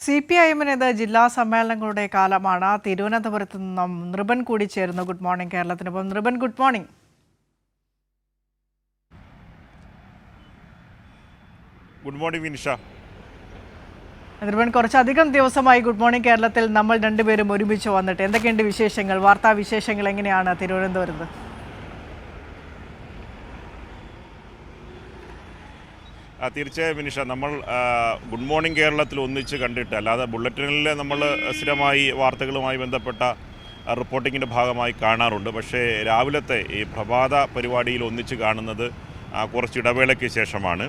CPIഎമ്മിന് ജില്ലാ സമ്മേളനങ്ങളുടെ കാലമാണ്. തിരുവനന്തപുരത്ത് നിന്നും നൃപൻ കൂടി ചേരുന്നു. ഗുഡ് മോർണിംഗ് കേരളത്തിനൊപ്പം. Nripan, good morning. Good morning Vinisha. Nripan, കുറച്ചധികം ദിവസമായി ഗുഡ് മോർണിംഗ് കേരളത്തിൽ നമ്മൾ രണ്ടുപേരും ഒരുമിച്ച് വന്നിട്ട് എന്തൊക്കെയുണ്ട് വിശേഷങ്ങൾ, വാർത്താ വിശേഷങ്ങൾ എങ്ങനെയാണ് തിരുവനന്തപുരത്ത്? തീർച്ചയായും വിനിഷ, നമ്മൾ ഗുഡ് മോർണിംഗ് കേരളത്തിൽ ഒന്നിച്ച് കണ്ടിട്ട്, അല്ലാതെ ബുള്ളറ്റിനിൽ നമ്മൾ സ്ഥിരമായി വാർത്തകളുമായി ബന്ധപ്പെട്ട റിപ്പോർട്ടിങ്ങിൻ്റെ ഭാഗമായി കാണാറുണ്ട്. പക്ഷേ രാവിലത്തെ ഈ പ്രഭാത പരിപാടിയിൽ ഒന്നിച്ച് കാണുന്നത് കുറച്ച് ഇടവേളയ്ക്ക് ശേഷമാണ്.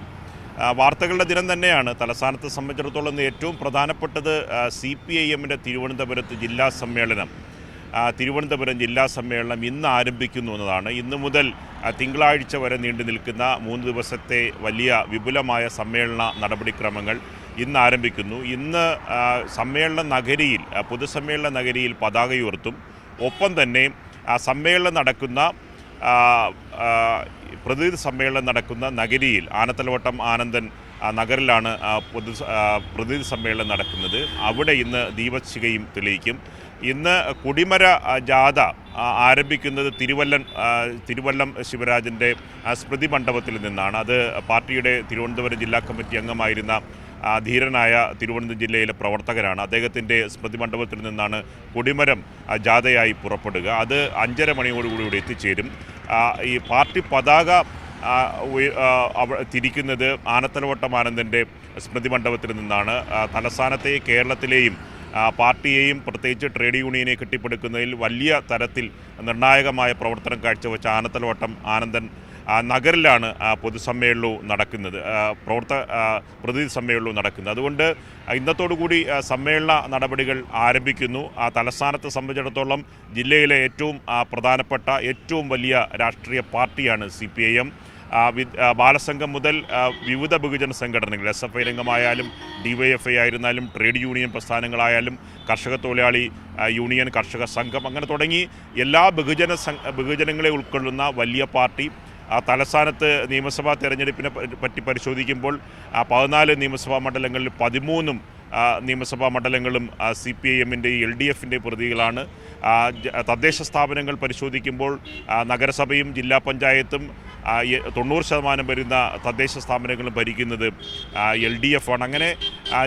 വാർത്തകളുടെ ദിനം തന്നെയാണ്. തലസ്ഥാനത്തെ സംബന്ധിച്ചിടത്തോളം ഏറ്റവും പ്രധാനപ്പെട്ടത് CPIഎമ്മിൻ്റെ തിരുവനന്തപുരത്ത് ജില്ലാ സമ്മേളനം. തിരുവനന്തപുരം ജില്ലാ സമ്മേളനം ഇന്ന് ആരംഭിക്കുന്നു എന്നതാണ്. ഇന്നു മുതൽ തിങ്കളാഴ്ച വരെ നീണ്ടു നിൽക്കുന്ന 3 ദിവസത്തെ വലിയ വിപുലമായ സമ്മേളന നടപടിക്രമങ്ങൾ ഇന്ന് ആരംഭിക്കുന്നു. ഇന്ന് സമ്മേളന നഗരിയിൽ, പൊതുസമ്മേളന നഗരിയിൽ പതാക ഉയർത്തും. ഒപ്പം തന്നെ സമ്മേളനം നടക്കുന്ന പ്രതിനിധി സമ്മേളനം നടക്കുന്ന നഗരിയിൽ ആനത്തലവട്ടം ആനന്ദൻ നഗറിലാണ് പ്രതിനിധി സമ്മേളനം നടക്കുന്നത്. അവിടെ ഇന്ന് ദീപശിഖയും തെളിയിക്കും. ഇന്ന് കൊടിമര ജാഥ ആരംഭിക്കുന്നത് തിരുവല്ലം ശിവരാജൻ്റെ സ്മൃതി മണ്ഡപത്തിൽ നിന്നാണ്. അത് പാർട്ടിയുടെ തിരുവനന്തപുരം ജില്ലാ കമ്മിറ്റി അംഗമായിരുന്ന ധീരനായ തിരുവനന്തപുരം ജില്ലയിലെ പ്രവർത്തകരാണ്. അദ്ദേഹത്തിൻ്റെ സ്മൃതി മണ്ഡപത്തിൽ നിന്നാണ് കൊടിമരം ജാഥയായി പുറപ്പെടുക. അത് 5:30 മണിയോടുകൂടി ഇവിടെ എത്തിച്ചേരും. ഈ പാർട്ടി പതാക തിരിക്കുന്നത് ആനത്തലവട്ടം ആനന്ദൻ്റെ സ്മൃതി മണ്ഡപത്തിൽ നിന്നാണ്. തലസ്ഥാനത്തെ കേരളത്തിലെയും പാർട്ടിയെയും പ്രത്യേകിച്ച് ട്രേഡ് യൂണിയനെ കെട്ടിപ്പടുക്കുന്നതിൽ വലിയ തരത്തിൽ നിർണായകമായ പ്രവർത്തനം കാഴ്ചവെച്ച ആനത്തലവട്ടം ആനന്ദൻ നഗറിലാണ് പൊതുസമ്മേളനവും നടക്കുന്നത്, പ്രതിനിധി സമ്മേളനവും നടക്കുന്നത്. അതുകൊണ്ട് ഇന്നത്തോടുകൂടി സമ്മേളന നടപടികൾ ആരംഭിക്കുന്നു. തലസ്ഥാനത്തെ സംബന്ധിച്ചിടത്തോളം ജില്ലയിലെ ഏറ്റവും പ്രധാനപ്പെട്ട ഏറ്റവും വലിയ രാഷ്ട്രീയ പാർട്ടിയാണ് CPIഎം. ബാലസംഘം മുതൽ വിവിധ ബഹുജന സംഘടനകൾ, SFI രംഗമായാലും DYFI ആയിരുന്നാലും ട്രേഡ് യൂണിയൻ പ്രസ്ഥാനങ്ങളായാലും കർഷക തൊഴിലാളി യൂണിയൻ, കർഷക സംഘം, അങ്ങനെ തുടങ്ങി എല്ലാ ബഹുജനങ്ങളെ ഉൾക്കൊള്ളുന്ന വലിയ പാർട്ടി. തലസ്ഥാനത്ത് നിയമസഭാ തെരഞ്ഞെടുപ്പിനെ പറ്റി പരിശോധിക്കുമ്പോൾ 14 നിയമസഭാ മണ്ഡലങ്ങളിൽ 13 നിയമസഭാ മണ്ഡലങ്ങളും CPIഎമ്മിൻ്റെ LDFിൻ്റെ പ്രതികളാണ്. തദ്ദേശ സ്ഥാപനങ്ങൾ പരിശോധിക്കുമ്പോൾ നഗരസഭയും ജില്ലാ പഞ്ചായത്തും 90% വരുന്ന തദ്ദേശ സ്ഥാപനങ്ങളും ഭരിക്കുന്നത് LDF ആണ്. അങ്ങനെ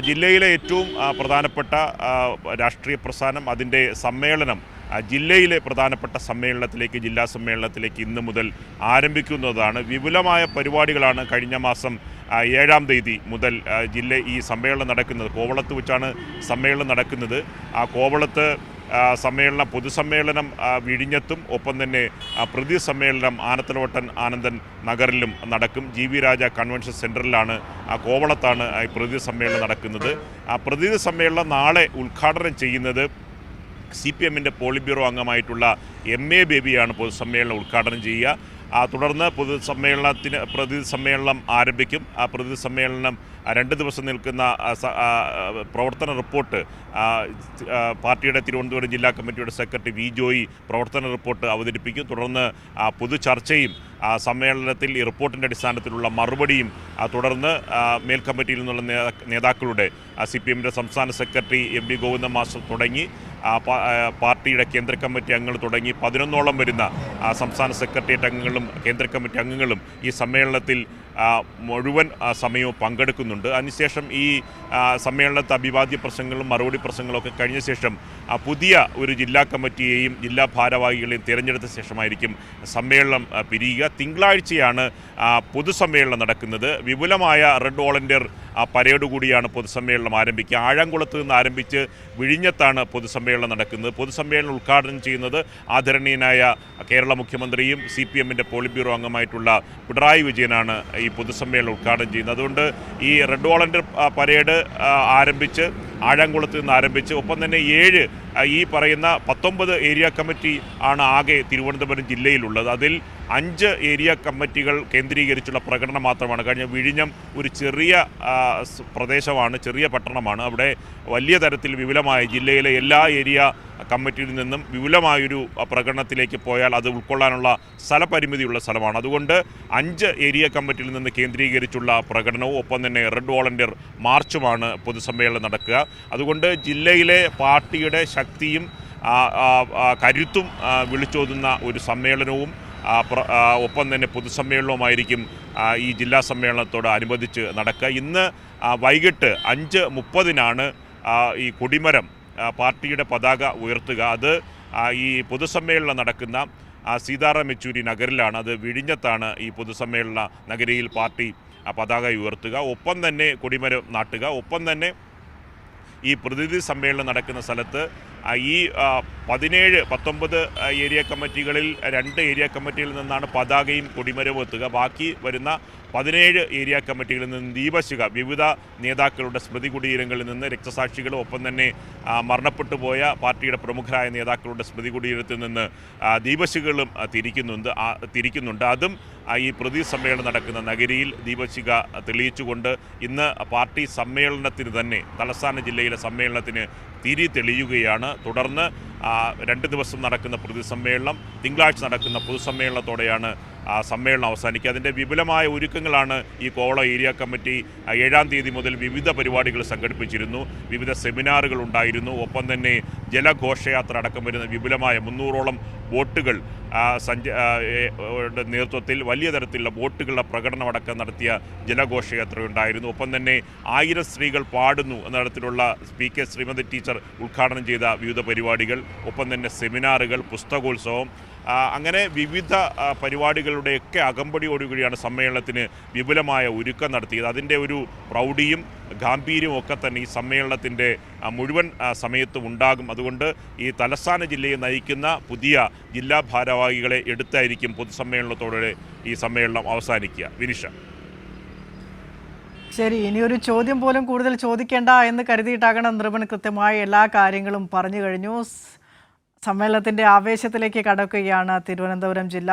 ജില്ലയിലെ ഏറ്റവും പ്രധാനപ്പെട്ട രാഷ്ട്രീയ പ്രസ്ഥാനം, അതിൻ്റെ സമ്മേളനം ജില്ലയിലെ പ്രധാനപ്പെട്ട സമ്മേളനത്തിലേക്ക്, ജില്ലാ സമ്മേളനത്തിലേക്ക് ഇന്ന് മുതൽ ആരംഭിക്കുന്നതാണ്. വിപുലമായ പരിപാടികളാണ് കഴിഞ്ഞ മാസം 7-ാം തീയതി മുതൽ ഈ സമ്മേളനം നടക്കുന്നത്. കോവളത്ത് വെച്ചാണ് സമ്മേളനം നടക്കുന്നത്. ആ കോവളത്ത് പൊതുസമ്മേളനം വിഴിഞ്ഞത്തും, ഒപ്പം തന്നെ പ്രതിനിധി സമ്മേളനം ആനത്തലവട്ടം ആനന്ദൻ നഗറിലും നടക്കും. GV രാജ കൺവെൻഷൻ സെൻറ്ററിലാണ്, കോവളത്താണ് പ്രതിനിധി സമ്മേളനം നടക്കുന്നത്. പ്രതിനിധി സമ്മേളനം നാളെ ഉദ്ഘാടനം ചെയ്യുന്നത് CPIഎമ്മിൻ്റെ പോളിറ്റ് ബ്യൂറോ അംഗമായിട്ടുള്ള MA ബേബിയാണ് പൊതുസമ്മേളനം ഉദ്ഘാടനം ചെയ്യുക. തുടർന്ന് പ്രതിനിധി സമ്മേളനം ആരംഭിക്കും. ആ പ്രതിനിധി സമ്മേളനം 2 ദിവസം നിൽക്കുന്ന പ്രവർത്തന റിപ്പോർട്ട് പാർട്ടിയുടെ തിരുവനന്തപുരം ജില്ലാ കമ്മിറ്റിയുടെ സെക്രട്ടറി V ജോയി പ്രവർത്തന റിപ്പോർട്ട് അവതരിപ്പിക്കും. തുടർന്ന് പൊതു ചർച്ചയും സമ്മേളനത്തിൽ ഈ റിപ്പോർട്ടിൻ്റെ അടിസ്ഥാനത്തിലുള്ള മറുപടിയും, തുടർന്ന് മേൽക്കമ്മിറ്റിയിൽ നിന്നുള്ള നേതാക്കളുടെ CPIഎമ്മിൻ്റെ സംസ്ഥാന സെക്രട്ടറി MD ഗോവിന്ദൻ മാസ്റ്റർ തുടങ്ങി പാർട്ടിയുടെ കേന്ദ്ര കമ്മിറ്റി അംഗങ്ങൾ തുടങ്ങി 11ഓളം വരുന്ന സംസ്ഥാന സെക്രട്ടേറിയറ്റ് അംഗങ്ങളും കേന്ദ്ര കമ്മിറ്റി അംഗങ്ങളും ഈ സമ്മേളനത്തിൽ മുഴുവൻ സമയവും പങ്കെടുക്കുന്നുണ്ട്. അതിനുശേഷം ഈ സമ്മേളനത്തെ അഭിവാദ്യ പ്രസംഗങ്ങളും മറുപടി പ്രസംഗങ്ങളൊക്കെ കഴിഞ്ഞ ശേഷം പുതിയ ഒരു ജില്ലാ കമ്മിറ്റിയെയും ജില്ലാ ഭാരവാഹികളെയും തിരഞ്ഞെടുത്ത ശേഷമായിരിക്കും സമ്മേളനം പിരിയുക. തിങ്കളാഴ്ചയാണ് പൊതുസമ്മേളനം നടക്കുന്നത്. വിപുലമായ റെഡ് വോളണ്ടിയർ പരേഡ് കൂടിയാണ് പൊതുസമ്മേളനം ആരംഭിക്കുക. ആഴംകുളത്ത് നിന്ന് ആരംഭിച്ച് വിഴിഞ്ഞത്താണ് പൊതുസമ്മേളനം നടക്കുന്നത്. പൊതുസമ്മേളനം ഉദ്ഘാടനം ചെയ്യുന്നത് ആദരണീയനായ കേരള മുഖ്യമന്ത്രിയും CPIഎമ്മിൻ്റെ പോളിറ്റ് ബ്യൂറോ അംഗമായിട്ടുള്ള പിണറായി വിജയനാണ് ഈ പൊതുസമ്മേളനം ഉദ്ഘാടനം ചെയ്യുന്നത്. അതുകൊണ്ട് ഈ റെഡ് വോളണ്ടിയർ പരേഡ് ആരംഭിച്ച് ആഴംകുളത്ത് നിന്ന് ആരംഭിച്ച്, ഒപ്പം തന്നെ 7 ഈ പറയുന്ന 19 ഏരിയ കമ്മിറ്റി ആണ് ആകെ തിരുവനന്തപുരം ജില്ലയിലുള്ളത്. അതിൽ 5 ഏരിയ കമ്മിറ്റികൾ കേന്ദ്രീകരിച്ചുള്ള പ്രകടനം മാത്രമാണ്. കഴിഞ്ഞ വിഴിഞ്ഞം ഒരു ചെറിയ പ്രദേശമാണ്, ചെറിയ പട്ടണമാണ്. അവിടെ വലിയ തരത്തിൽ വിപുലമായ ജില്ലയിലെ എല്ലാ ഏരിയ കമ്മിറ്റിയിൽ നിന്നും വിപുലമായൊരു പ്രകടനത്തിലേക്ക് പോയാൽ അത് ഉൾക്കൊള്ളാനുള്ള സ്ഥലപരിമിതിയുള്ള സ്ഥലമാണ്. അതുകൊണ്ട് 5 ഏരിയ കമ്മിറ്റിയിൽ നിന്ന് കേന്ദ്രീകരിച്ചുള്ള പ്രകടനവും ഒപ്പം തന്നെ റെഡ് വോളണ്ടിയർ മാർച്ചുമാണ് പൊതുസമ്മേളനം നടക്കുക. അതുകൊണ്ട് ജില്ലയിലെ പാർട്ടിയുടെ ശക്തിയും കരുത്തും വിളിച്ചോതുന്ന ഒരു സമ്മേളനവും ഒപ്പം തന്നെ പൊതുസമ്മേളനവുമായിരിക്കും ഈ ജില്ലാ സമ്മേളനത്തോട് അനുബന്ധിച്ച് നടക്കുക. ഇന്ന് വൈകിട്ട് 5:30 ഈ കൊടിമരം പാർട്ടിയുടെ പതാക ഉയർത്തുക. അത് ഈ പൊതുസമ്മേളനം നടക്കുന്ന സീതാറാം യെച്ചൂരി നഗറിലാണ്. അത് വിഴിഞ്ഞത്താണ് ഈ പൊതുസമ്മേളന നഗരിയിൽ പാർട്ടി പതാക ഉയർത്തുക, ഒപ്പം തന്നെ കൊടിമരം നാട്ടുക. ഒപ്പം തന്നെ ഈ പ്രതിനിധി സമ്മേളനം നടക്കുന്ന സ്ഥലത്ത് ഈ 19 ഏരിയ കമ്മിറ്റികളിൽ 2 ഏരിയ കമ്മിറ്റിയിൽ നിന്നാണ് പതാകയും കൊടിമരവും എത്തുക. ബാക്കി വരുന്ന 17 ഏരിയ കമ്മിറ്റികളിൽ നിന്ന് ദീപശിഖ വിവിധ നേതാക്കളുടെ സ്മൃതി കുടീരങ്ങളിൽ നിന്ന് രക്തസാക്ഷികളും ഒപ്പം തന്നെ മരണപ്പെട്ടു പോയ പാർട്ടിയുടെ പ്രമുഖരായ നേതാക്കളുടെ സ്മൃതി കുടീരത്തിൽ നിന്ന് ദീപശിഖകളും തിരിക്കുന്നുണ്ട്. അതും ഈ പ്രതിനിധി സമ്മേളനം നടക്കുന്ന നഗരിയിൽ ദീപശിഖ തെളിയിച്ചുകൊണ്ട് ഇന്ന് പാർട്ടി സമ്മേളനത്തിന് തന്നെ തലസ്ഥാന ജില്ലയിലെ സമ്മേളനത്തിന് തിരി തെളിയുകയാണ്. തുടർന്ന് 2 ദിവസം നടക്കുന്ന പ്രതിനിധി സമ്മേളനം, തിങ്കളാഴ്ച നടക്കുന്ന പൊതുസമ്മേളനത്തോടെയാണ് സമ്മേളനം അവസാനിക്കുക. അതിൻ്റെ വിപുലമായ ഒരുക്കങ്ങളാണ് ഈ കോവളം ഏരിയ കമ്മിറ്റി 7-ാം തീയതി മുതൽ വിവിധ പരിപാടികൾ സംഘടിപ്പിച്ചിരുന്നു. വിവിധ സെമിനാറുകൾ ഉണ്ടായിരുന്നു. ഒപ്പം തന്നെ ജലഘോഷയാത്ര അടക്കം വരുന്ന വിപുലമായ 300ഓളം ബോട്ടുകൾ നേതൃത്വത്തിൽ വലിയ തരത്തിലുള്ള ബോട്ടുകളുടെ പ്രകടനമടക്കം നടത്തിയ ജലഘോഷയാത്ര ഉണ്ടായിരുന്നു. ഒപ്പം തന്നെ 1000 സ്ത്രീകൾ പാടുന്നു എന്ന തരത്തിലുള്ള സ്പീക്കർ ശ്രീമതി ടീച്ചർ ഉദ്ഘാടനം ചെയ്ത വിവിധ പരിപാടികൾ, ഒപ്പം തന്നെ സെമിനാറുകൾ, പുസ്തകോത്സവം, അങ്ങനെ വിവിധ പരിപാടികളുടെയൊക്കെ അകമ്പടിയോടുകൂടിയാണ് സമ്മേളനത്തിന് വിപുലമായ ഒരുക്കം നടത്തിയത്. അതിൻ്റെ ഒരു പ്രൗഢിയും ഗാംഭീര്യവും ഒക്കെ തന്നെ ഈ സമ്മേളനത്തിൻ്റെ മുഴുവൻ സമയത്തും ഉണ്ടാകും. അതുകൊണ്ട് ഈ തലസ്ഥാന ജില്ലയെ നയിക്കുന്ന പുതിയ ജില്ലാ ഭാരവാഹികളെ എടുത്തായിരിക്കും പൊതുസമ്മേളനത്തോടെ ഈ സമ്മേളനം അവസാനിക്കുക. വിനിഷ. ശരി, ഇനിയൊരു ചോദ്യം പോലും കൂടുതൽ ചോദിക്കേണ്ട എന്ന് കരുതിയിട്ടാകണം നൃപൻ കൃത്യമായ എല്ലാ കാര്യങ്ങളും പറഞ്ഞു കഴിഞ്ഞു. സമ്മേളനത്തിൻ്റെ ആവേശത്തിലേക്ക് കടക്കുകയാണ് തിരുവനന്തപുരം ജില്ല.